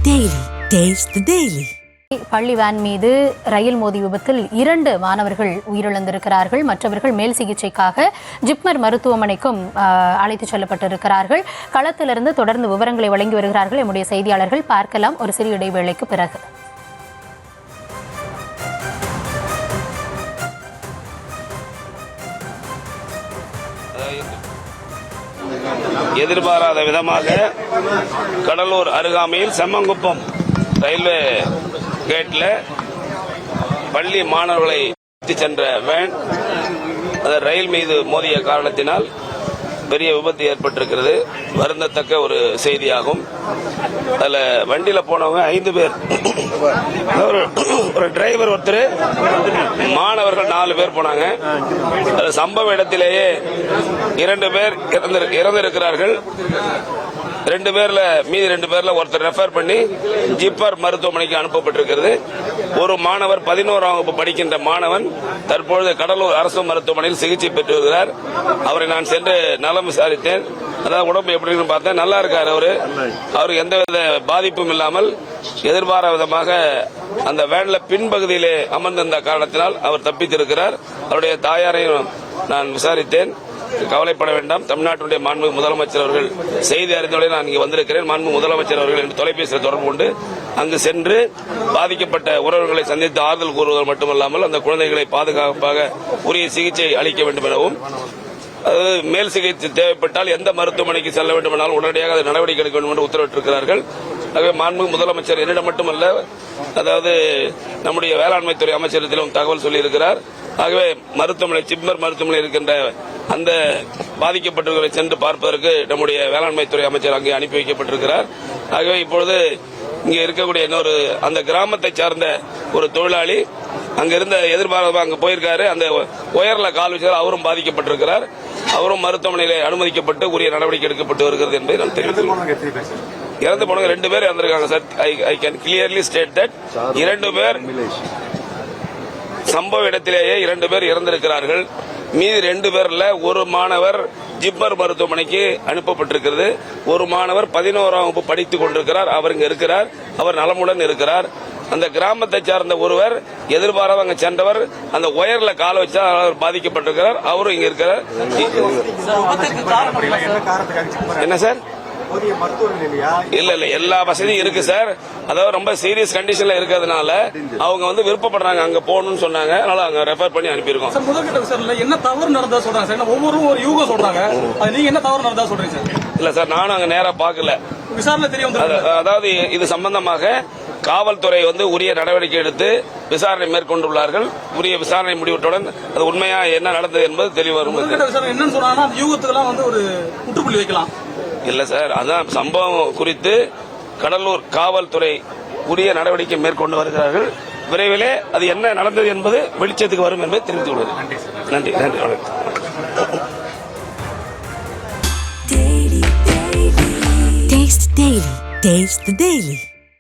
Daily. Taste the Daily. பள்ளி van மீது ரயில் மோதி விபத்தில் 2 மாணவர்கள் உயிரிழந்திருக்கிறார்கள். மற்றவர்கள் மேல் சிகிச்சைக்காக ஜிப்மர் மருத்துவமனைக்கும் அழைத்துச் செல்லப்பட்டிருக்கிறார்கள். களத்திலிருந்து தொடர்ந்து விவரங்களை வழங்கி வருகிறார்கள் நம்முடைய செய்தியாளர்கள். பார்க்கலாம் ஒரு சிறிய இடைவேளைக்கு பிறகு. எதிர்பாராத விதமாக கடலூர் அருகாமையில் செம்மங்குப்பம் ரயில்வே கேட்ல பள்ளி மாணவர்களை சென்ற வேன் ரயில் மீது மோதிய காரணத்தினால் பெரிய விபத்து ஏற்பட்டிருக்கிறது. வருந்தத்தக்க ஒரு செய்தியாகும். அதுல வண்டியில போனவங்க 5 பேர், ஒரு டிரைவர் ஒருத்தர், மாணவர்கள் 4 பேர் போனாங்க. சம்பவ இடத்திலேயே 2 பேர் இறந்திருக்கிறார்கள். 2 பேர்ல மீதி 2 பேர்ல ஒருத்தர் ரெஃபர் பண்ணி ஜிப்மர் மருத்துவமனைக்கு அனுப்பப்பட்டிருக்கிறது. ஒரு மாணவர் 11ஆம் வகுப்பு படிக்கின்ற மாணவன் தற்பொழுது கடலூர் அரசு மருத்துவமனையில் சிகிச்சை பெற்று வருகிறார். அவரை நான் சென்று நலம் விசாரித்தேன். அதாவது உடம்பு எப்படி பார்த்தேன், நல்லா இருக்காரு. அவருக்கு எந்தவித பாதிப்பும் இல்லாமல் எதிர்பாராத விதமாக அந்த வேன்ல பின்பகுதியிலே அமர்ந்திருந்த காரணத்தினால் அவர் தப்பித்திருக்கிறார். அவருடைய தாயாரையும் நான் விசாரித்தேன். கவலைப்பட வேண்டாம், தமிழ்நாட்டுடைய மாண்புமிகு முதலமைச்சர் அவர்கள் செய்தி அறிந்தவுடன் நான் இங்கே வந்திருக்கிறேன். மாண்புமிகு முதலமைச்சர் அவர்கள் என்று தொலைபேசியில் தொடர்பு கொண்டு அங்கு சென்று பாதிக்கப்பட்ட உறவுகளை சந்தித்து ஆறுதல் கூறுவது மட்டுமல்லாமல் அந்த குழந்தைகளை பாதுகாப்பாக உரிய சிகிச்சை அளிக்க வேண்டும் எனவும், மேல் சிகிச்சை தேவைப்பட்டால் எந்த மருத்துவமனைக்கு செல்ல வேண்டும் என்றாலும் உடனடியாக நடவடிக்கை எடுக்க வேண்டும் என்று உத்தரவிட்டிருக்கிறார்கள். ஆகவே மாண்புமிகு முதலமைச்சர் என்னிடம் மட்டுமல்ல, அதாவது நம்முடைய வேளாண்மை துறை அமைச்சரிடத்திலும் தகவல் சொல்லியிருக்கிறார். ஆகவே மருத்துவமனை ஜிப்மர் மருத்துவமனை இருக்கின்ற அந்த பாதிக்கப்பட்டவர்களை சென்று பார்ப்பதற்கு நம்முடைய வேளாண்மை துறை அமைச்சர் அங்கே அனுப்பி வைக்கப்பட்டிருக்கிறார். ஆகவே இப்பொழுது இங்கே இருக்கக்கூடிய இன்னொரு அந்த கிராமத்தை சார்ந்த ஒரு தொழிலாளி அங்கிருந்த எதிர்பாராத அங்கு போயிருக்காரு. அந்த உயர்ல கால் வச்சால் அவரும் பாதிக்கப்பட்டிருக்கிறார். அவரும் மருத்துவமனையிலே அனுமதிக்கப்பட்டு உரிய நடவடிக்கை எடுக்கப்பட்டு வருகிறது என்பதை நான் தெரிவித்துள்ளேன். இறந்து போனவங்க 2 பேர் இறந்திருக்காங்க sir. I can clearly state that 2 பேர் சம்பவ இடத்திலேயே 2 பேர் இறந்திருக்கிறார்கள். மீதி 2 பேர்ல ஒரு மாணவர் ஜிப்மர் மருத்துவமனைக்கு அனுப்பப்பட்டிருக்கிறது. ஒரு மாணவர் 11ஆம் வகுப்பு படித்துக் கொண்டிருக்கிறார். அவர் இங்க இருக்கிறார். அவர் நலமுடன் இருக்கிறார். அந்த கிராமத்தை சார்ந்த ஒருவர் எதிர்பாராத அங்க சென்றவர் அந்த ஒயர்ல கால வச்சா அவர் பாதிக்கப்பட்டிருக்கிறார். அவரும் இங்க இருக்கிறார். என்ன சார்? இல்ல எல்லா வசதியும் இருக்கு சார். அதாவது ரொம்ப சீரியஸ் கண்டிஷன்ல இருக்கிறதுனால அவங்க விருப்பப்படுறாங்க அங்க போகணும்னு சொன்னாங்க. அதனால அங்க ரெஃபர் பண்ணி அனுப்பியிருக்கோம். முதல்கட்ட விசாரணையில என்ன தவறு நடந்தா சொல்றாங்க சார்? ஒவ்வொருவரும் ஒரு யூகம் சொல்றாங்க. நீங்க என்ன தவறு நடந்தா சொல்றீங்க சார்? இல்ல சார், நானும் அங்க நேரா பாக்கல. விசாரணை தெரியும். அதாவது இது சம்பந்தமாக காவல்துறை உரிய நடவடிக்கை எடுத்து விசாரணை மேற்கொண்டுள்ளார்கள். உரிய விசாரணை முடிவுடன் அது உண்மையா என்ன நடந்தது என்பது தெளிவரும். என்னன்னு சொன்னா யூகத்துக்கெல்லாம் ஒரு முற்றுப்புள்ளி வைக்கலாம். இல்ல சார், அதான் சம்பவம் குறித்து கடலூர் காவல்துறை உரிய நடவடிக்கை மேற்கொண்டு வருகிறார்கள். விரைவிலே அது என்ன நடந்தது என்பது வெளிச்சத்துக்கு வரும் என்பதை தெரிவித்துக் கொள்கிறேன். நன்றி நன்றி வணக்கம். Taste the Daily.